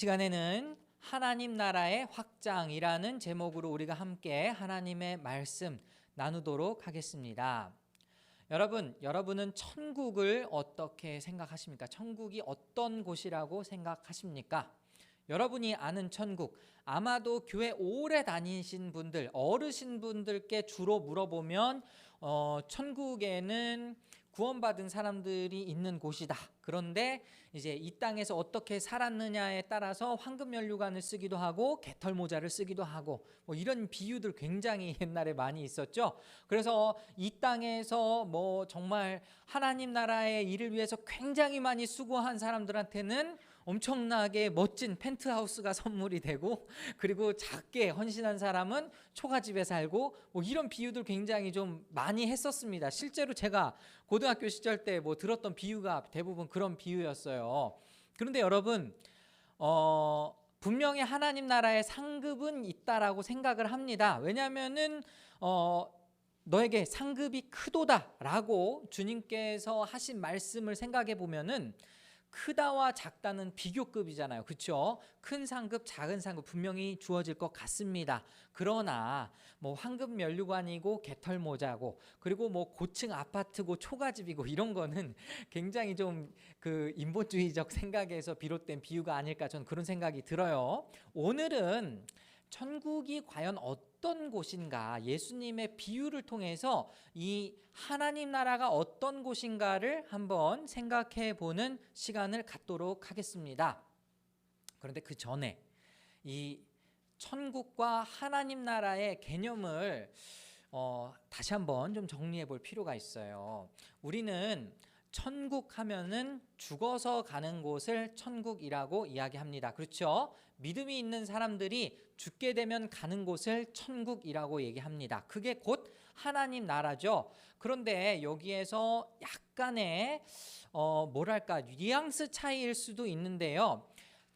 시간에는 하나님 나라의 확장이라는 제목으로 우리가 함께 하나님의 말씀 나누도록 하겠습니다. 여러분은 천국을 어떻게 생각하십니까? 천국이 어떤 곳이라고 생각하십니까? 여러분이 아는 천국, 아마도 교회 오래 다니신 분들, 어르신분들께 주로 물어보면 천국에는 구원받은 사람들이 있는 곳이다. 그런데 이제 이 땅에서 어떻게 살았느냐에 따라서 황금면류관을 쓰기도 하고 개털모자를 쓰기도 하고 뭐 이런 비유들 굉장히 옛날에 많이 있었죠. 그래서 이 땅에서 뭐 정말 하나님 나라의 일을 위해서 굉장히 많이 수고한 사람들한테는 엄청나게 멋진 펜트하우스가 선물이 되고, 그리고 작게 헌신한 사람은 초가집에 살고, 뭐 이런 비유들 굉장히 좀 많이 했었습니다. 실제로 제가 고등학교 시절 때 뭐 들었던 비유가 대부분 그런 비유였어요. 그런데 여러분, 분명히 하나님 나라의 상급은 있다라고 생각을 합니다. 왜냐하면은 너에게 상급이 크도다라고 주님께서 하신 말씀을 생각해 보면은 크다와 작다는 비교급이잖아요. 그렇죠? 큰 상급, 작은 상급 분명히 주어질 것 같습니다. 그러나 뭐 황금면류관이고 개털모자고 그리고 뭐 고층 아파트고 초가집이고 이런 거는 굉장히 좀 그 인본주의적 생각에서 비롯된 비유가 아닐까, 저는 그런 생각이 들어요. 오늘은 천국이 과연 어떤 곳인가, 예수님의 비유를 통해서 이 하나님 나라가 어떤 곳인가를 한번 생각해 보는 시간을 갖도록 하겠습니다. 그런데 그 전에 이 천국과 하나님 나라의 개념을 다시 한번 좀 정리해 볼 필요가 있어요. 우리는 천국 하면은 죽어서 가는 곳을 천국이라고 이야기합니다. 그렇죠? 믿음이 있는 사람들이 죽게 되면 가는 곳을 천국이라고 얘기합니다. 그게 곧 하나님 나라죠. 그런데 여기에서 약간의 뭐랄까 뉘앙스 차이일 수도 있는데요.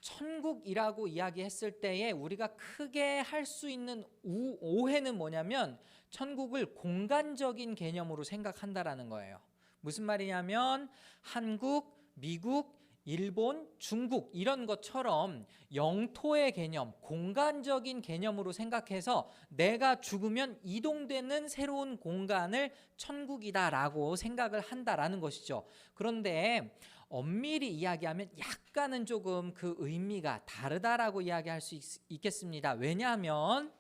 천국이라고 이야기했을 때에 우리가 크게 할 수 있는 오해는 뭐냐면 천국을 공간적인 개념으로 생각한다라는 거예요. 무슨 말이냐면 한국, 미국, 일본, 중국 이런 것처럼 영토의 개념, 공간적인 개념으로 생각해서 내가 죽으면 이동되는 새로운 공간을 천국이다라고 생각을 한다라는 것이죠. 그런데 엄밀히 이야기하면 약간은 조금 그 의미가 다르다라고 이야기할 수 있겠습니다. 왜냐하면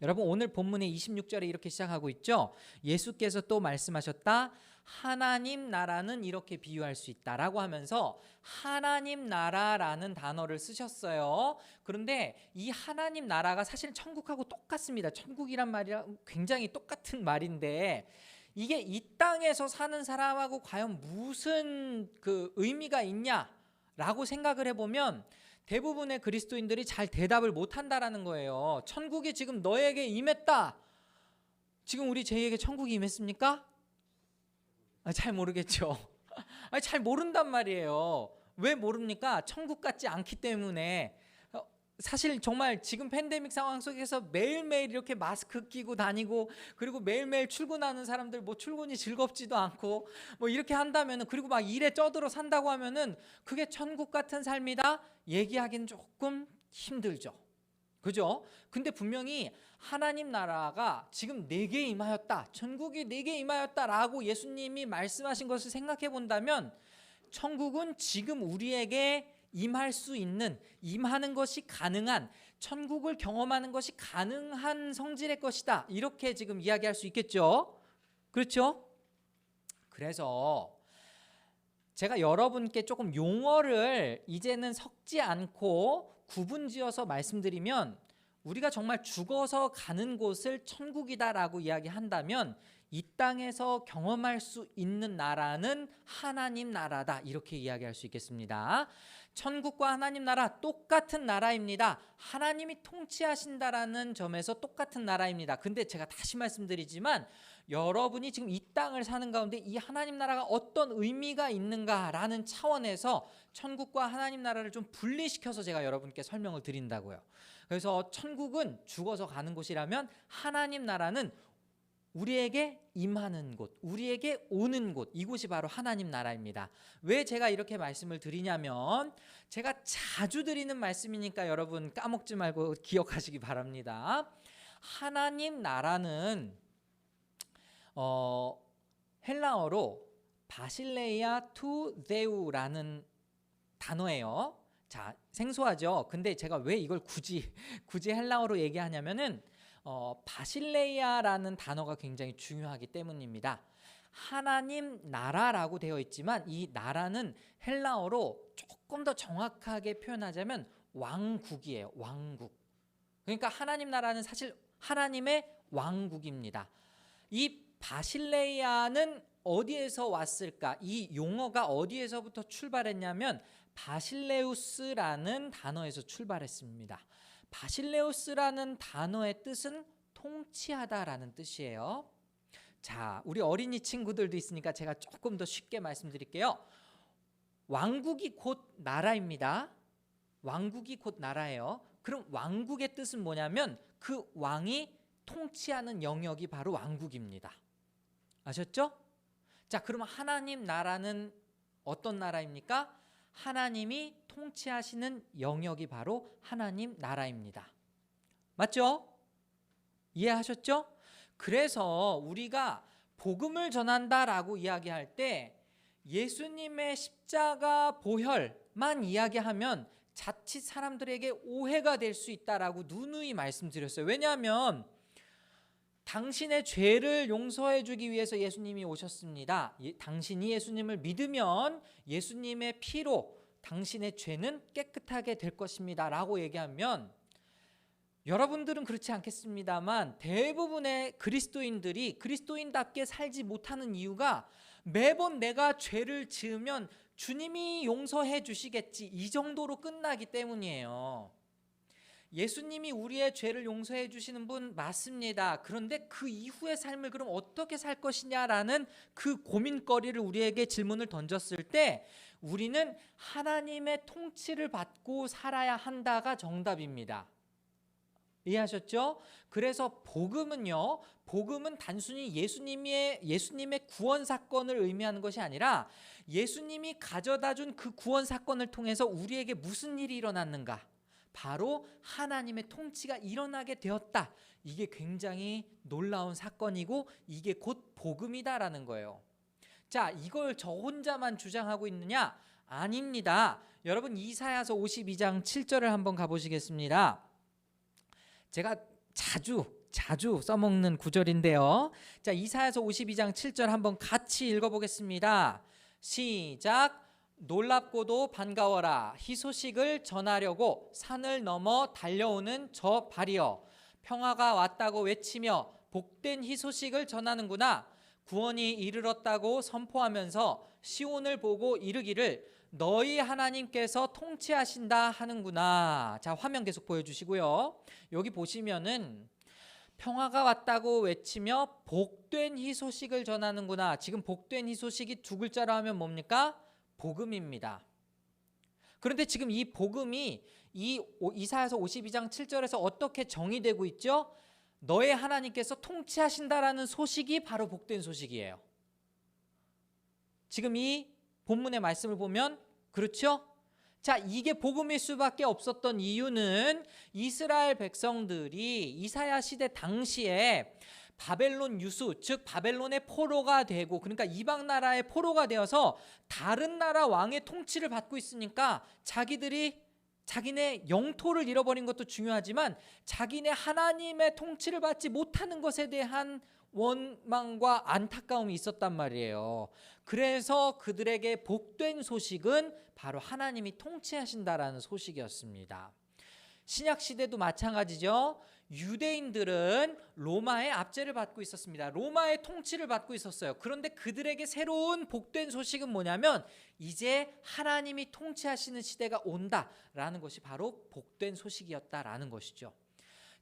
여러분, 오늘 본문의 26절에 이렇게 시작하고 있죠. 예수께서 또 말씀하셨다. 하나님 나라는 이렇게 비유할 수 있다라고 하면서 하나님 나라라는 단어를 쓰셨어요. 그런데 이 하나님 나라가 사실 천국하고 똑같습니다. 천국이란 말이랑 굉장히 똑같은 말인데 이게 이 땅에서 사는 사람하고 과연 무슨 그 의미가 있냐라고 생각을 해보면 대부분의 그리스도인들이 잘 대답을 못한다라는 거예요. 천국이 지금 너에게 임했다. 지금 우리 제이에게 천국이 임했습니까? 잘 모르겠죠. 잘 모른단 말이에요. 왜 모릅니까? 천국 같지 않기 때문에. 사실 정말 지금 팬데믹 상황 속에서 매일매일 이렇게 마스크 끼고 다니고 그리고 매일매일 출근하는 사람들 뭐 출근이 즐겁지도 않고 뭐 이렇게 한다면은, 그리고 막 일에 쩌들어 산다고 하면은 그게 천국 같은 삶이다 얘기하기는 조금 힘들죠. 그죠? 근데 분명히 하나님 나라가 지금 내게 임하였다, 천국이 내게 임하였다라고 예수님이 말씀하신 것을 생각해 본다면 천국은 지금 우리에게 임할 수 있는, 임하는 것이 가능한, 천국을 경험하는 것이 가능한 성질의 것이다, 이렇게 지금 이야기할 수 있겠죠. 그렇죠? 그래서 제가 여러분께 조금 용어를 이제는 섞지 않고 구분지어서 말씀드리면, 우리가 정말 죽어서 가는 곳을 천국이다라고 이야기한다면 이 땅에서 경험할 수 있는 나라는 하나님 나라다, 이렇게 이야기할 수 있겠습니다. 천국과 하나님 나라 똑같은 나라입니다. 하나님이 통치하신다라는 점에서 똑같은 나라입니다. 근데 제가 다시 말씀드리지만 여러분이 지금 이 땅을 사는 가운데 이 하나님 나라가 어떤 의미가 있는가라는 차원에서 천국과 하나님 나라를 좀 분리시켜서 제가 여러분께 설명을 드린다고요. 그래서 천국은 죽어서 가는 곳이라면 하나님 나라는 우리에게 임하는 곳, 우리에게 오는 곳, 이곳이 바로 하나님 나라입니다. 왜 제가 이렇게 말씀을 드리냐면 제가 자주 드리는 말씀이니까 여러분 까먹지 말고 기억하시기 바랍니다. 하나님 나라는 헬라어로 바실레이아 투 데우라는 단어예요. 자, 생소하죠? 근데 제가 왜 이걸 굳이 헬라어로 얘기하냐면은 바실레이아라는 단어가 굉장히 중요하기 때문입니다. 하나님 나라라고 되어 있지만 이 나라는 헬라어로 조금 더 정확하게 표현하자면 왕국이에요. 왕국. 그러니까 하나님 나라는 사실 하나님의 왕국입니다. 이 바실레이아는 어디에서 왔을까? 이 용어가 어디에서부터 출발했냐면 바실레우스라는 단어에서 출발했습니다. 바실레우스라는 단어의 뜻은 통치하다라는 뜻이에요. 자, 우리 어린이 친구들도 있으니까 제가 조금 더 쉽게 말씀드릴게요. 왕국이 곧 나라입니다. 왕국이 곧 나라예요. 그럼 왕국의 뜻은 뭐냐면 그 왕이 통치하는 영역이 바로 왕국입니다. 아셨죠? 자, 그럼 하나님 나라는 어떤 나라입니까? 하나님이 통치하시는 영역이 바로 하나님 나라입니다. 맞죠? 이해하셨죠? 그래서 우리가 복음을 전한다라고 이야기할 때 예수님의 십자가 보혈만 이야기하면 자칫 사람들에게 오해가 될 수 있다라고 누누이 말씀드렸어요. 왜냐하면 당신의 죄를 용서해 주기 위해서 예수님이 오셨습니다. 당신이 예수님을 믿으면 예수님의 피로 당신의 죄는 깨끗하게 될 것입니다 라고 얘기하면 여러분들은 그렇지 않겠습니다만 대부분의 그리스도인들이 그리스도인답게 살지 못하는 이유가 매번 내가 죄를 지으면 주님이 용서해 주시겠지 이 정도로 끝나기 때문이에요. 예수님이 우리의 죄를 용서해 주시는 분 맞습니다. 그런데 그 이후의 삶을 그럼 어떻게 살 것이냐라는 그 고민거리를 우리에게 질문을 던졌을 때 우리는 하나님의 통치를 받고 살아야 한다가 정답입니다. 이해하셨죠? 그래서 복음은 단순히 예수님의 구원 사건을 의미하는 것이 아니라 예수님이 가져다 준 그 구원 사건을 통해서 우리에게 무슨 일이 일어났는가? 바로 하나님의 통치가 일어나게 되었다. 이게 굉장히 놀라운 사건이고 이게 곧 복음이다라는 거예요. 자, 이걸 저 혼자만 주장하고 있느냐? 아닙니다. 여러분 이사야서 52장 7절을 한번 가보시겠습니다. 제가 자주 써먹는 구절인데요. 자, 이사야서 52장 7절 한번 같이 읽어보겠습니다. 시작. 놀랍고도 반가워라. 희소식을 전하려고 산을 넘어 달려오는 저 발이여. 평화가 왔다고 외치며 복된 희소식을 전하는구나. 구원이 이르렀다고 선포하면서 시온을 보고 이르기를 너희 하나님께서 통치하신다 하는구나. 자, 화면 계속 보여주시고요. 여기 보시면은 평화가 왔다고 외치며 복된 희소식을 전하는구나. 지금 복된 희소식이 두 글자로 하면 뭡니까? 복음입니다. 그런데 지금 이 복음이 이 이사야서 52장 7절에서 어떻게 정의되고 있죠? 너의 하나님께서 통치하신다라는 소식이 바로 복된 소식이에요. 지금 이 본문의 말씀을 보면 그렇죠? 자, 이게 복음일 수밖에 없었던 이유는 이스라엘 백성들이 이사야 시대 당시에 바벨론 유수, 즉 바벨론의 포로가 되고 그러니까 이방 나라의 포로가 되어서 다른 나라 왕의 통치를 받고 있으니까 자기네 영토를 잃어버린 것도 중요하지만 자기네 하나님의 통치를 받지 못하는 것에 대한 원망과 안타까움이 있었단 말이에요. 그래서 그들에게 복된 소식은 바로 하나님이 통치하신다라는 소식이었습니다. 신약 시대도 마찬가지죠. 유대인들은 로마의 압제를 받고 있었습니다. 로마의 통치를 받고 있었어요. 그런데 그들에게 새로운 복된 소식은 뭐냐면 이제 하나님이 통치하시는 시대가 온다라는 것이 바로 복된 소식이었다라는 것이죠.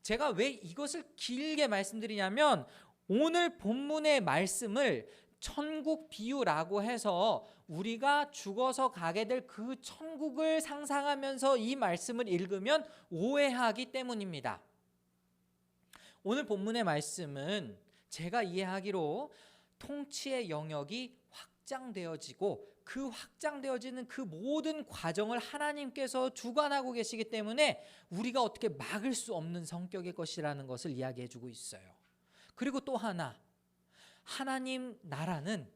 제가 왜 이것을 길게 말씀드리냐면 오늘 본문의 말씀을 천국 비유라고 해서 우리가 죽어서 가게 될 그 천국을 상상하면서 이 말씀을 읽으면 오해하기 때문입니다. 오늘 본문의 말씀은 제가 이해하기로 통치의 영역이 확장되어지고 그 확장되어지는 그 모든 과정을 하나님께서 주관하고 계시기 때문에 우리가 어떻게 막을 수 없는 성격의 것이라는 것을 이야기해 주고 있어요. 그리고 또 하나, 하나님 나라는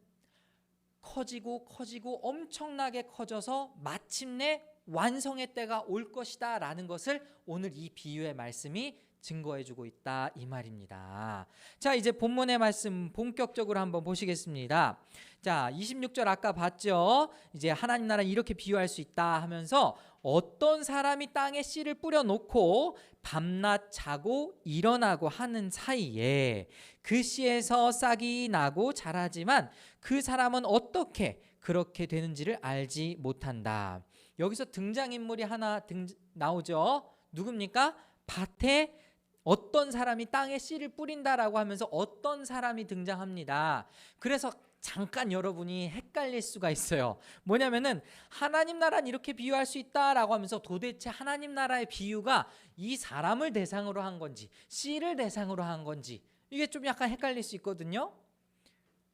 커지고 커지고 엄청나게 커져서 마침내 완성의 때가 올 것이다 라는 것을 오늘 이 비유의 말씀이 증거해 주고 있다 이 말입니다. 자, 이제 본문의 말씀 본격적으로 한번 보시겠습니다. 자, 26절 아까 봤죠? 이제 하나님 나라는 이렇게 비유할 수 있다 하면서 어떤 사람이 땅에 씨를 뿌려 놓고 밤낮 자고 일어나고 하는 사이에 그 씨에서 싹이 나고 자라지만 그 사람은 어떻게 그렇게 되는지를 알지 못한다. 여기서 등장인물이 하나 나오죠. 누굽니까? 밭에 어떤 사람이 땅에 씨를 뿌린다라고 하면서 어떤 사람이 등장합니다. 그래서 잠깐 여러분이 헷갈릴 수가 있어요. 뭐냐면은 하나님 나라는 이렇게 비유할 수 있다라고 하면서 도대체 하나님 나라의 비유가 이 사람을 대상으로 한 건지 씨를 대상으로 한 건지 이게 좀 약간 헷갈릴 수 있거든요.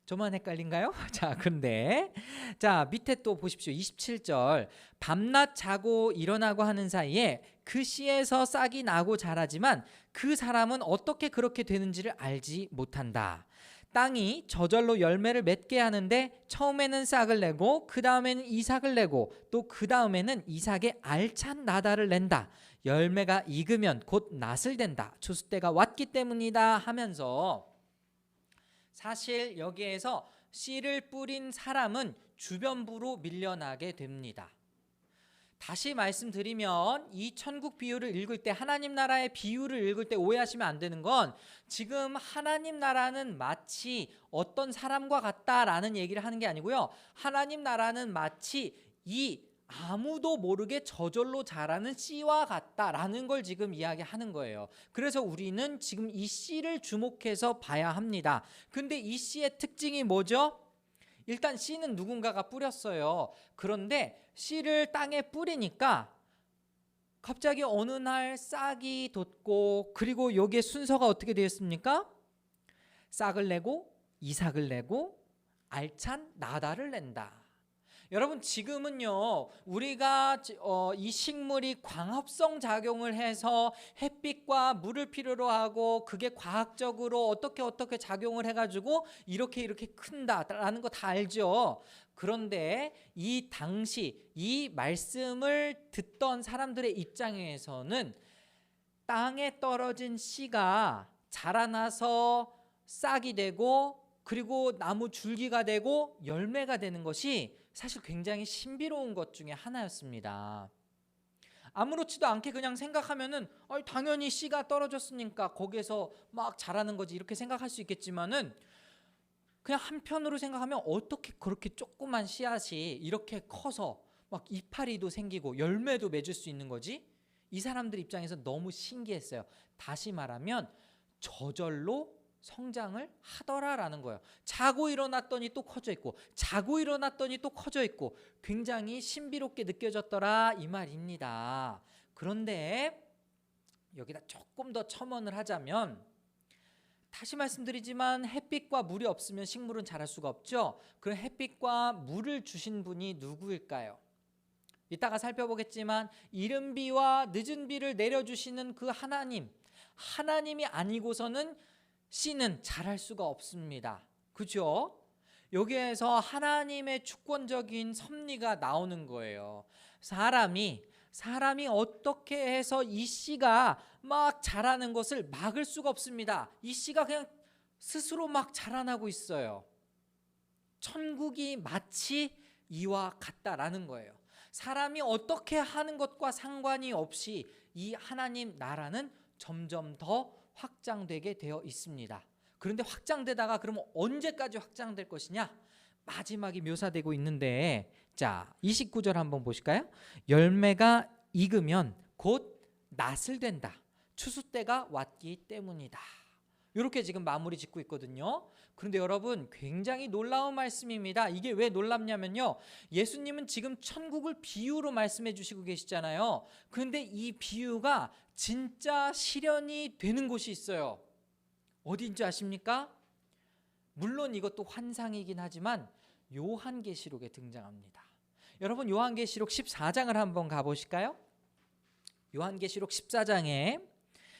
저만 헷갈린가요? 자, 근데 자, 밑에 또 보십시오. 27절. 밤낮 자고 일어나고 하는 사이에 그 씨에서 싹이 나고 자라지만 그 사람은 어떻게 그렇게 되는지를 알지 못한다. 땅이 저절로 열매를 맺게 하는데 처음에는 싹을 내고 그 다음에는 이삭을 내고 또 그 다음에는 이삭의 알찬 나달을 낸다. 열매가 익으면 곧 낫을 된다. 추수 때가 왔기 때문이다 하면서 사실 여기에서 씨를 뿌린 사람은 주변부로 밀려나게 됩니다. 다시 말씀드리면 이 천국 비유를 읽을 때 하나님 나라의 비유를 읽을 때 오해하시면 안 되는 건 지금 하나님 나라는 마치 어떤 사람과 같다라는 얘기를 하는 게 아니고요. 하나님 나라는 마치 이 아무도 모르게 저절로 자라는 씨와 같다라는 걸 지금 이야기하는 거예요. 그래서 우리는 지금 이 씨를 주목해서 봐야 합니다. 근데 이 씨의 특징이 뭐죠? 일단 씨는 누군가가 뿌렸어요. 그런데 씨를 땅에 뿌리니까 갑자기 어느 날 싹이 돋고 그리고 여기에 순서가 어떻게 되었습니까? 싹을 내고 이삭을 내고 알찬 나달을 낸다. 여러분 지금은요 우리가 이 식물이 광합성 작용을 해서 햇빛과 물을 필요로 하고 그게 과학적으로 어떻게 작용을 해가지고 이렇게 큰다라는 거 다 알죠. 그런데 이 당시 이 말씀을 듣던 사람들의 입장에서는 땅에 떨어진 씨가 자라나서 싹이 되고 그리고 나무 줄기가 되고 열매가 되는 것이 사실 굉장히 신비로운 것 중에 하나였습니다. 아무렇지도 않게 그냥 생각하면은 당연히 씨가 떨어졌으니까 거기에서 막 자라는 거지 이렇게 생각할 수 있겠지만은 그냥 한편으로 생각하면 어떻게 그렇게 조그만 씨앗이 이렇게 커서 막 이파리도 생기고 열매도 맺을 수 있는 거지? 이 사람들 입장에서 너무 신기했어요. 다시 말하면 저절로 성장을 하더라라는 거예요. 자고 일어났더니 또 커져 있고 자고 일어났더니 또 커져 있고 굉장히 신비롭게 느껴졌더라 이 말입니다. 그런데 여기다 조금 더 첨언을 하자면 다시 말씀드리지만 햇빛과 물이 없으면 식물은 자랄 수가 없죠. 그럼 햇빛과 물을 주신 분이 누구일까요? 이따가 살펴보겠지만 이른 비와 늦은 비를 내려주시는 그 하나님이 아니고서는 씨는 자랄 수가 없습니다. 그죠? 여기에서 하나님의 주권적인 섭리가 나오는 거예요. 사람이 어떻게 해서 이 씨가 막 자라는 것을 막을 수가 없습니다. 이 씨가 그냥 스스로 막 자라나고 있어요. 천국이 마치 이와 같다라는 거예요. 사람이 어떻게 하는 것과 상관이 없이 이 하나님 나라는 점점 더 확장되게 되어 있습니다. 그런데 확장되다가 그러면 언제까지 확장될 것이냐? 마지막이 묘사되고 있는데 자 29절 한번 보실까요? 열매가 익으면 곧 낫을 된다. 추수 때가 왔기 때문이다. 이렇게 지금 마무리 짓고 있거든요. 그런데 여러분 굉장히 놀라운 말씀입니다. 이게 왜 놀랍냐면요. 예수님은 지금 천국을 비유로 말씀해 주시고 계시잖아요. 그런데 이 비유가 진짜 실현이 되는 곳이 있어요. 어디인지 아십니까? 물론 이것도 환상이긴 하지만 요한계시록에 등장합니다. 여러분 요한계시록 14장을 한번 가보실까요? 요한계시록 14장에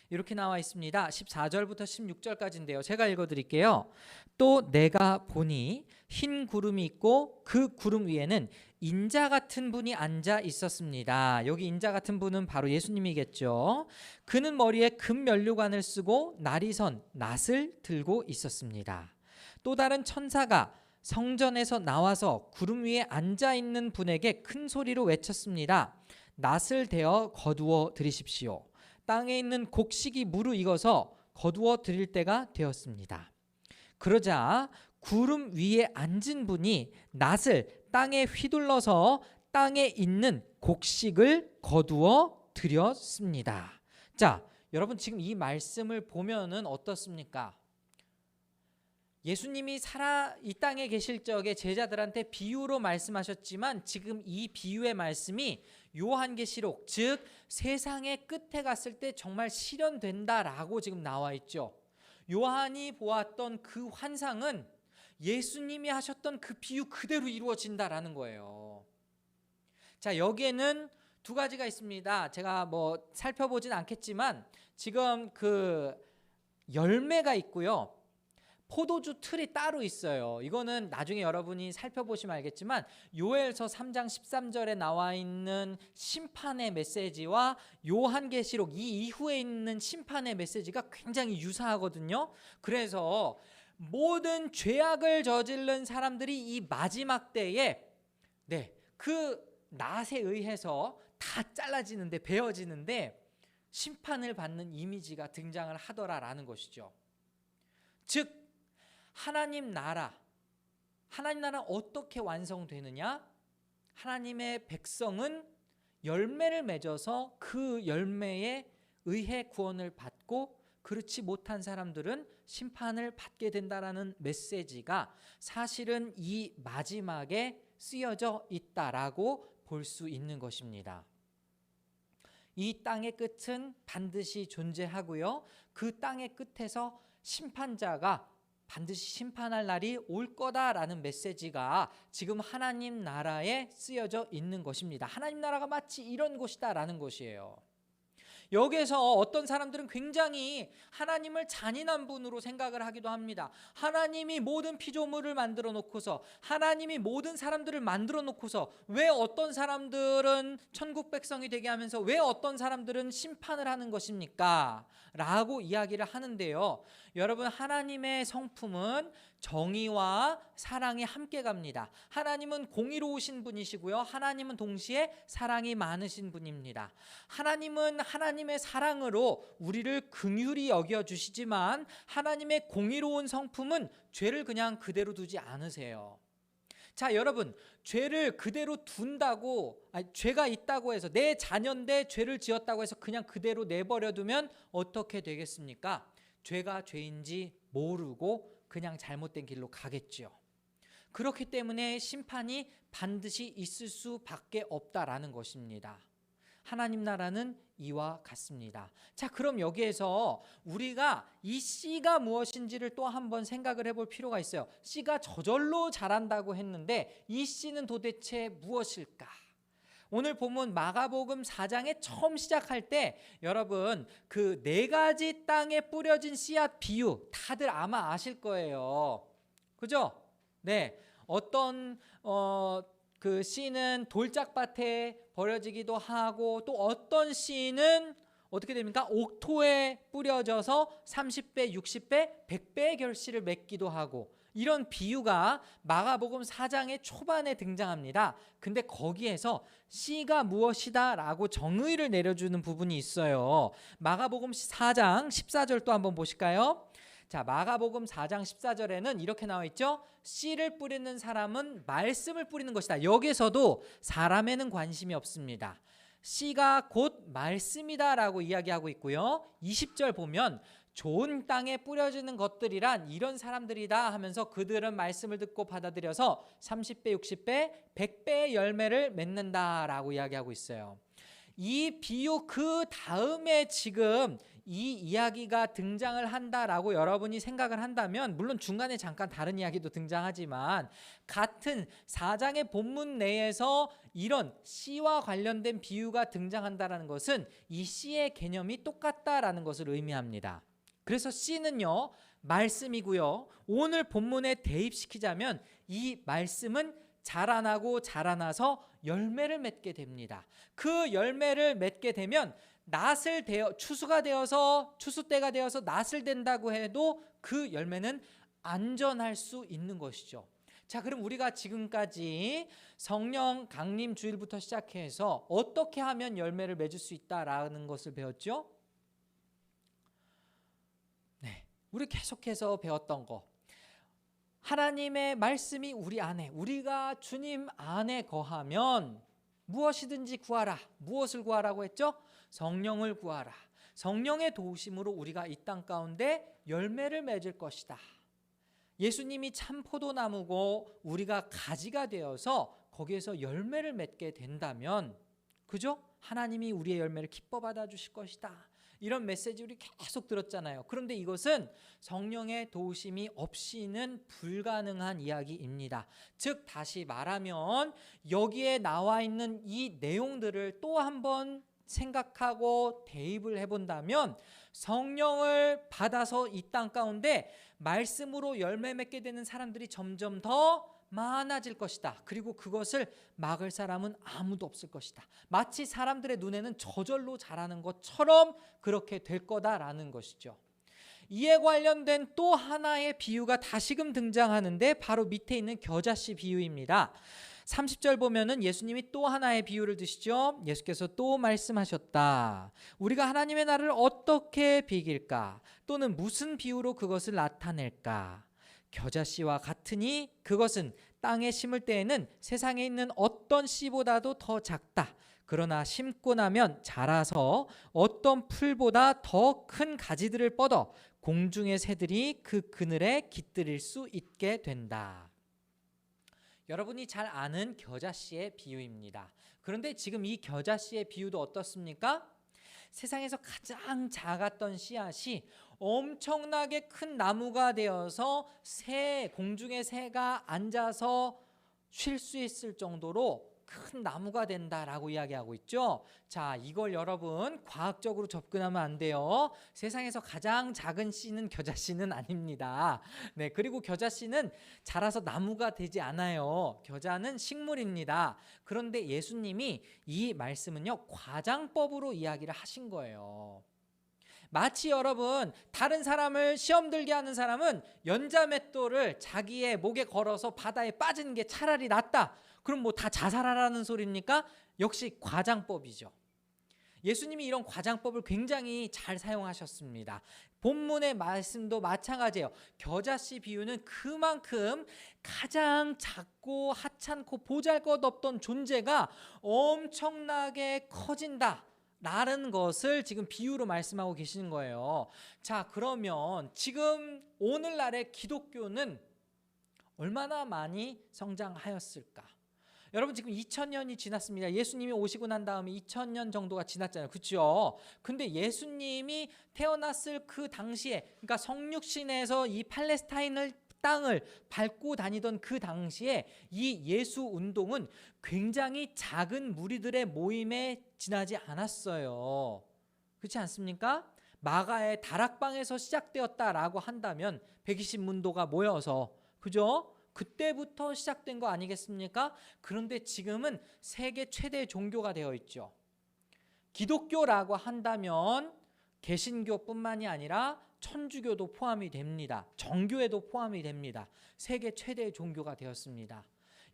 이렇게 나와 있습니다. 14절부터 16절까지인데요. 제가 읽어드릴게요. 또 내가 보니 흰 구름이 있고 그 구름 위에는 인자 같은 분이 앉아 있었습니다. 여기 인자 같은 분은 바로 예수님이겠죠. 그는 머리에 금 면류관을 쓰고 나리선 낫을 들고 있었습니다. 또 다른 천사가 성전에서 나와서 구름 위에 앉아 있는 분에게 큰 소리로 외쳤습니다. 낫을 대어 거두어 들이십시오. 땅에 있는 곡식이 무르익어서 거두어 드릴 때가 되었습니다. 그러자 구름 위에 앉은 분이 낫을 땅에 휘둘러서 땅에 있는 곡식을 거두어 드렸습니다. 자, 여러분 지금 이 말씀을 보면은 어떻습니까? 예수님이 이 땅에 계실 적에 제자들한테 비유로 말씀하셨지만 지금 이 비유의 말씀이 요한계시록, 즉 세상의 끝에 갔을 때 정말 실현된다라고 지금 나와 있죠. 요한이 보았던 그 환상은 예수님이 하셨던 그 비유 그대로 이루어진다라는 거예요. 자, 여기에는 두 가지가 있습니다. 제가 뭐 살펴보진 않겠지만 지금 그 열매가 있고요. 포도주 틀이 따로 있어요. 이거는 나중에 여러분이 살펴보시면 알겠지만 요엘서 3장 13절에 나와 있는 심판의 메시지와 요한계시록 이 이후에 있는 심판의 메시지가 굉장히 유사하거든요. 그래서 모든 죄악을 저지른 사람들이 이 마지막 때에 그 낫에 의해서 다 잘라지는데 베어지는데 심판을 받는 이미지가 등장을 하더라라는 것이죠. 즉 하나님 나라는 어떻게 완성되느냐? 하나님의 백성은 열매를 맺어서 그 열매에 의해 구원을 받고 그렇지 못한 사람들은 심판을 받게 된다라는 메시지가 사실은 이 마지막에 쓰여져 있다라고 볼 수 있는 것입니다. 이 땅의 끝은 반드시 존재하고요. 그 땅의 끝에서 심판자가 반드시 심판할 날이 올 거다라는 메시지가 지금 하나님 나라에 쓰여져 있는 것입니다. 하나님 나라가 마치 이런 곳이다라는 것이에요. 여기에서 어떤 사람들은 굉장히 하나님을 잔인한 분으로 생각을 하기도 합니다. 하나님이 모든 피조물을 만들어 놓고서 하나님이 모든 사람들을 만들어 놓고서 왜 어떤 사람들은 천국 백성이 되게 하면서 왜 어떤 사람들은 심판을 하는 것입니까? 라고 이야기를 하는데요. 여러분 하나님의 성품은 정의와 사랑이 함께 갑니다. 하나님은 공의로우신 분이시고요. 하나님은 동시에 사랑이 많으신 분입니다. 하나님은 하나님의 사랑으로 우리를 긍휼히 여겨주시지만 하나님의 공의로운 성품은 죄를 그냥 그대로 두지 않으세요. 자, 여러분 죄를 그대로 둔다고 죄가 있다고 해서 내 자녀인데 죄를 지었다고 해서 그냥 그대로 내버려 두면 어떻게 되겠습니까? 죄가 죄인지 모르고 그냥 잘못된 길로 가겠죠. 그렇기 때문에 심판이 반드시 있을 수밖에 없다라는 것입니다. 하나님 나라는 이와 같습니다. 자, 그럼 여기에서 우리가 이 씨가 무엇인지를 또 한번 생각을 해볼 필요가 있어요. 씨가 저절로 자란다고 했는데 이 씨는 도대체 무엇일까? 오늘 본문 마가복음 4장에 처음 시작할 때 여러분 그 4가지 땅에 뿌려진 씨앗 비유 다들 아마 아실 거예요. 그죠? 네. 어떤 그 씨는 돌짝밭에 버려지기도 하고 또 어떤 씨는 어떻게 됩니까? 옥토에 뿌려져서 30배, 60배, 100배의 결실을 맺기도 하고 이런 비유가 마가복음 4장의 초반에 등장합니다. 근데 거기에서 씨가 무엇이다 라고 정의를 내려주는 부분이 있어요. 마가복음 4장 14절 또 한번 보실까요? 자, 마가복음 4장 14절에는 이렇게 나와 있죠. 씨를 뿌리는 사람은 말씀을 뿌리는 것이다. 여기서도 사람에는 관심이 없습니다. 씨가 곧 말씀이다 라고 이야기하고 있고요. 20절 보면 좋은 땅에 뿌려지는 것들이란 이런 사람들이다 하면서 그들은 말씀을 듣고 받아들여서 30배, 60배, 100배의 열매를 맺는다라고 이야기하고 있어요. 이 비유 그 다음에 지금 이 이야기가 등장을 한다라고 여러분이 생각을 한다면, 물론 중간에 잠깐 다른 이야기도 등장하지만 같은 4장의 본문 내에서 이런 씨와 관련된 비유가 등장한다라는 것은 이 씨의 개념이 똑같다라는 것을 의미합니다. 그래서 씨는요, 말씀이고요. 오늘 본문에 대입시키자면 이 말씀은 자라나고 자라나서 열매를 맺게 됩니다. 그 열매를 맺게 되면 낫을 되어 추수가 되어서 추수 때가 되어서 낫을 된다고 해도 그 열매는 안전할 수 있는 것이죠. 자, 그럼 우리가 지금까지 성령 강림 주일부터 시작해서 어떻게 하면 열매를 맺을 수 있다라는 것을 배웠죠? 네, 우리 계속해서 배웠던 거, 하나님의 말씀이 우리 안에, 우리가 주님 안에 거하면 무엇이든지 구하라. 무엇을 구하라고 했죠? 성령을 구하라. 성령의 도우심으로 우리가 이 땅 가운데 열매를 맺을 것이다. 예수님이 참 포도나무고 우리가 가지가 되어서 거기에서 열매를 맺게 된다면, 그죠? 하나님이 우리의 열매를 기뻐 받아주실 것이다. 이런 메시지 우리 계속 들었잖아요. 그런데 이것은 성령의 도우심이 없이는 불가능한 이야기입니다. 즉 다시 말하면 여기에 나와 있는 이 내용들을 또 한번 생각하고 대입을 해본다면, 성령을 받아서 이 땅 가운데 말씀으로 열매 맺게 되는 사람들이 점점 더 많아질 것이다. 그리고 그것을 막을 사람은 아무도 없을 것이다. 마치 사람들의 눈에는 저절로 자라는 것처럼 그렇게 될 거다라는 것이죠. 이에 관련된 또 하나의 비유가 다시금 등장하는데 바로 밑에 있는 겨자씨 비유입니다. 30절 보면은 예수님이 또 하나의 비유를 드시죠. 예수께서 또 말씀하셨다. 우리가 하나님의 나라를 어떻게 비길까? 또는 무슨 비유로 그것을 나타낼까? 겨자씨와 같으니 그것은 땅에 심을 때에는 세상에 있는 어떤 씨보다도 더 작다. 그러나 심고 나면 자라서 어떤 풀보다 더 큰 가지들을 뻗어 공중의 새들이 그 그늘에 깃들일 수 있게 된다. 여러분이 잘 아는 겨자씨의 비유입니다. 그런데 지금 이 겨자씨의 비유도 어떻습니까? 세상에서 가장 작았던 씨앗이 엄청나게 큰 나무가 되어서 공중의 새가 앉아서 쉴 수 있을 정도로 큰 나무가 된다라고 이야기하고 있죠. 자, 이걸 여러분 과학적으로 접근하면 안 돼요. 세상에서 가장 작은 씨는 겨자씨는 아닙니다. 네, 그리고 겨자씨는 자라서 나무가 되지 않아요. 겨자는 식물입니다. 그런데 예수님이 이 말씀은요, 과장법으로 이야기를 하신 거예요. 마치 여러분, 다른 사람을 시험 들게 하는 사람은 연자맷돌을 자기의 목에 걸어서 바다에 빠지는 게 차라리 낫다. 그럼 뭐 다 자살하라는 소리입니까? 역시 과장법이죠. 예수님이 이런 과장법을 굉장히 잘 사용하셨습니다. 본문의 말씀도 마찬가지예요. 겨자씨 비유는 그만큼 가장 작고 하찮고 보잘것없던 존재가 엄청나게 커진다 라는 것을 지금 비유로 말씀하고 계시는 거예요. 자, 그러면 지금 오늘날의 기독교는 얼마나 많이 성장하였을까? 여러분, 지금 2000년이 지났습니다. 예수님이 오시고 난 다음에 2000년 정도가 지났잖아요. 그렇죠? 근데 예수님이 태어났을 그 당시에, 그러니까 성육신에서 이 팔레스타인을 땅을 밟고 다니던 그 당시에 이 예수 운동은 굉장히 작은 무리들의 모임에 지나지 않았어요. 그렇지 않습니까? 마가의 다락방에서 시작되었다라고 한다면 120문도가 모여서, 그죠? 그때부터 시작된 거 아니겠습니까? 그런데 지금은 세계 최대 종교가 되어 있죠. 기독교라고 한다면 개신교뿐만이 아니라 천주교도 포함이 됩니다. 정교회도 포함이 됩니다. 세계 최대의 종교가 되었습니다.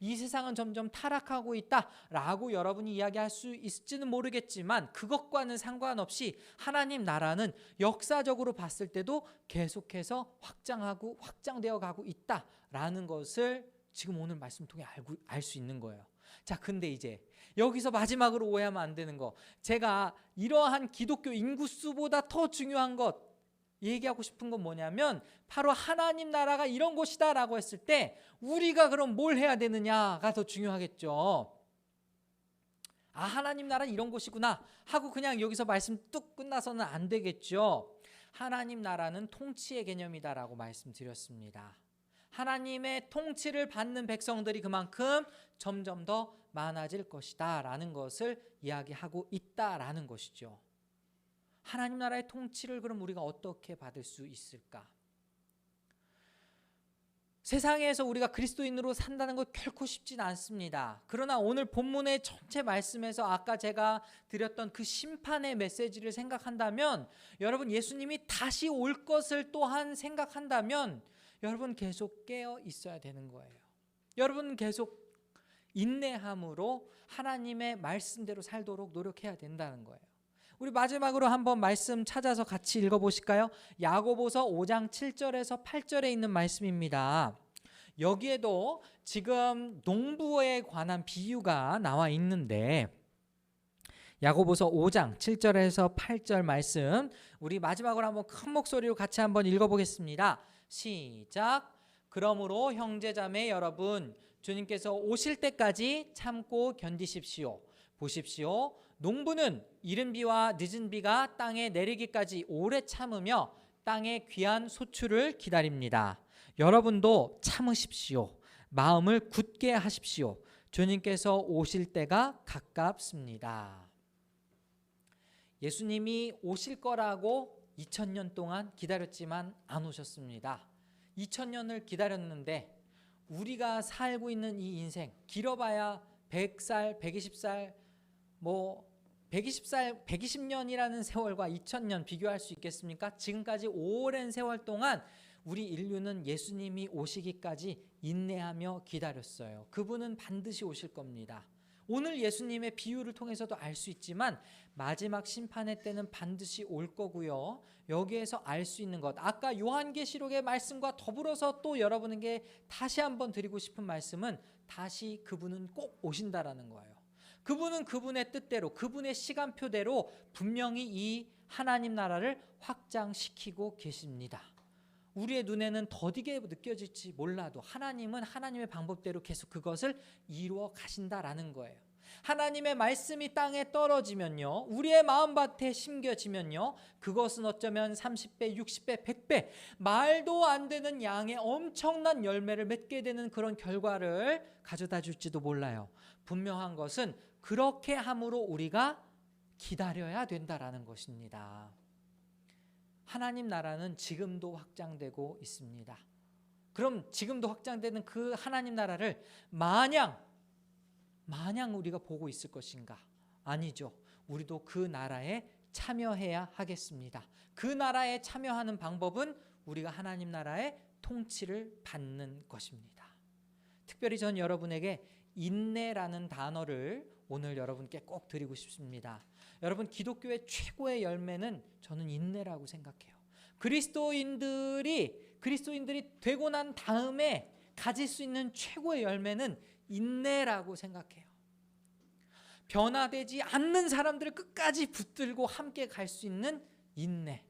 이 세상은 점점 타락하고 있다라고 여러분이 이야기할 수 있을지는 모르겠지만, 그것과는 상관없이 하나님 나라는 역사적으로 봤을 때도 계속해서 확장하고 확장되어 가고 있다라는 것을 지금 오늘 말씀 통해 알 수 있는 거예요. 자, 근데 이제 여기서 마지막으로 오해하면 안 되는 거, 제가 이러한 기독교 인구수보다 더 중요한 것 얘기하고 싶은 건 뭐냐면, 바로 하나님 나라가 이런 곳이다 라고 했을 때 우리가 그럼 뭘 해야 되느냐가 더 중요하겠죠. 아, 하나님 나라는 이런 곳이구나 하고 그냥 여기서 말씀 뚝 끝나서는 안 되겠죠. 하나님 나라는 통치의 개념이다라고 말씀드렸습니다. 하나님의 통치를 받는 백성들이 그만큼 점점 더 많아질 것이다 라는 것을 이야기하고 있다라는 것이죠. 하나님 나라의 통치를 그럼 우리가 어떻게 받을 수 있을까? 세상에서 우리가 그리스도인으로 산다는 것 결코 쉽진 않습니다. 그러나 오늘 본문의 전체 말씀에서 아까 제가 드렸던 그 심판의 메시지를 생각한다면, 여러분 예수님이 다시 올 것을 또한 생각한다면 여러분 계속 깨어 있어야 되는 거예요. 여러분 계속 인내함으로 하나님의 말씀대로 살도록 노력해야 된다는 거예요. 우리 마지막으로 한번 말씀 찾아서 같이 읽어보실까요? 야고보서 5장 7절에서 8절에 있는 말씀입니다. 여기에도 지금 농부에 관한 비유가 나와 있는데, 야고보서 5장 7절에서 8절 말씀 우리 마지막으로 한번 큰 목소리로 같이 한번 읽어보겠습니다. 시작. 그러므로 형제자매 여러분, 주님께서 오실 때까지 참고 견디십시오. 보십시오. 농부는 이른 비와 늦은 비가 땅에 내리기까지 오래 참으며 땅의 귀한 소출을 기다립니다. 여러분도 참으십시오. 마음을 굳게 하십시오. 주님께서 오실 때가 가깝습니다. 예수님이 오실 거라고 2000년 동안 기다렸지만 안 오셨습니다. 2000년을 기다렸는데 우리가 살고 있는 이 인생, 길어봐야 100살, 120살, 120살, 120년이라는 세월과 2000년 비교할 수 있겠습니까? 지금까지 오랜 세월 동안 우리 인류는 예수님이 오시기까지 인내하며 기다렸어요. 그분은 반드시 오실 겁니다. 오늘 예수님의 비유를 통해서도 알 수 있지만 마지막 심판의 때는 반드시 올 거고요. 여기에서 알 수 있는 것, 아까 요한계시록의 말씀과 더불어서 또 여러분에게 다시 한번 드리고 싶은 말씀은, 다시 그분은 꼭 오신다라는 거예요. 그분은 그분의 뜻대로, 그분의 시간표대로 분명히 이 하나님 나라를 확장시키고 계십니다. 우리의 눈에는 더디게 느껴질지 몰라도 하나님은 하나님의 방법대로 계속 그것을 이루어 가신다라는 거예요. 하나님의 말씀이 땅에 떨어지면요, 우리의 마음밭에 심겨지면요, 그것은 어쩌면 30배, 60배, 100배 말도 안 되는 양의 엄청난 열매를 맺게 되는 그런 결과를 가져다 줄지도 몰라요. 분명한 것은 그렇게 함으로 우리가 기다려야 된다라는 것입니다. 하나님 나라는 지금도 확장되고 있습니다. 그럼 지금도 확장되는 그 하나님 나라를 마냥 우리가 보고 있을 것인가? 아니죠. 우리도 그 나라에 참여해야 하겠습니다. 그 나라에 참여하는 방법은 우리가 하나님 나라의 통치를 받는 것입니다. 특별히 전 여러분에게 인내라는 단어를 오늘 여러분께 꼭 드리고 싶습니다. 여러분, 기독교의 최고의 열매는 저는 인내라고 생각해요. 그리스도인들이 되고 난 다음에 가질 수 있는 최고의 열매는 인내라고 생각해요. 변화되지 않는 사람들을 끝까지 붙들고 함께 갈 수 있는 인내.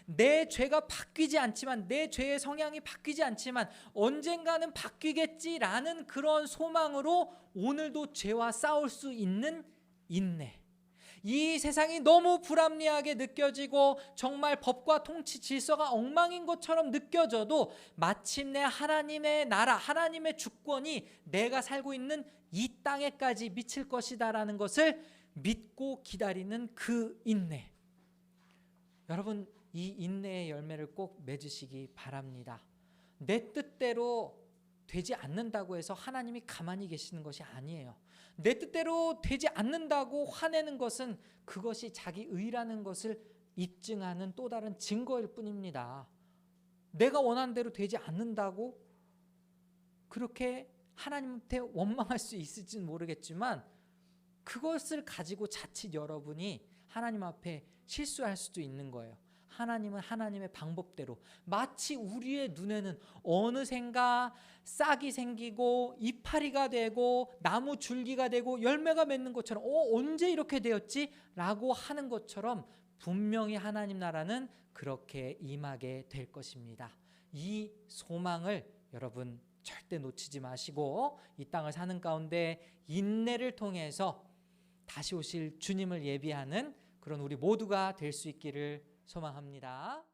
내 죄가 바뀌지 않지만, 내 죄의 성향이 바뀌지 않지만 언젠가는 바뀌겠지라는 그런 소망으로 오늘도 죄와 싸울 수 있는 인내. 이 세상이 너무 불합리하게 느껴지고 정말 법과 통치 질서가 엉망인 것처럼 느껴져도 마침내 하나님의 나라, 하나님의 주권이 내가 살고 있는 이 땅에까지 미칠 것이다라는 것을 믿고 기다리는 그 인내. 여러분, 이 인내의 열매를 꼭 맺으시기 바랍니다. 내 뜻대로 되지 않는다고 해서 하나님이 가만히 계시는 것이 아니에요. 내 뜻대로 되지 않는다고 화내는 것은 그것이 자기 의라는 것을 입증하는 또 다른 증거일 뿐입니다. 내가 원하는 대로 되지 않는다고 그렇게 하나님한테 원망할 수 있을지는 모르겠지만, 그것을 가지고 자칫 여러분이 하나님 앞에 실수할 수도 있는 거예요. 하나님은 하나님의 방법대로, 마치 우리의 눈에는 어느샌가 싹이 생기고 이파리가 되고 나무 줄기가 되고 열매가 맺는 것처럼 언제 이렇게 되었지? 라고 하는 것처럼 분명히 하나님 나라는 그렇게 임하게 될 것입니다. 이 소망을 여러분 절대 놓치지 마시고 이 땅을 사는 가운데 인내를 통해서 다시 오실 주님을 예비하는 그런 우리 모두가 될 수 있기를 소망합니다.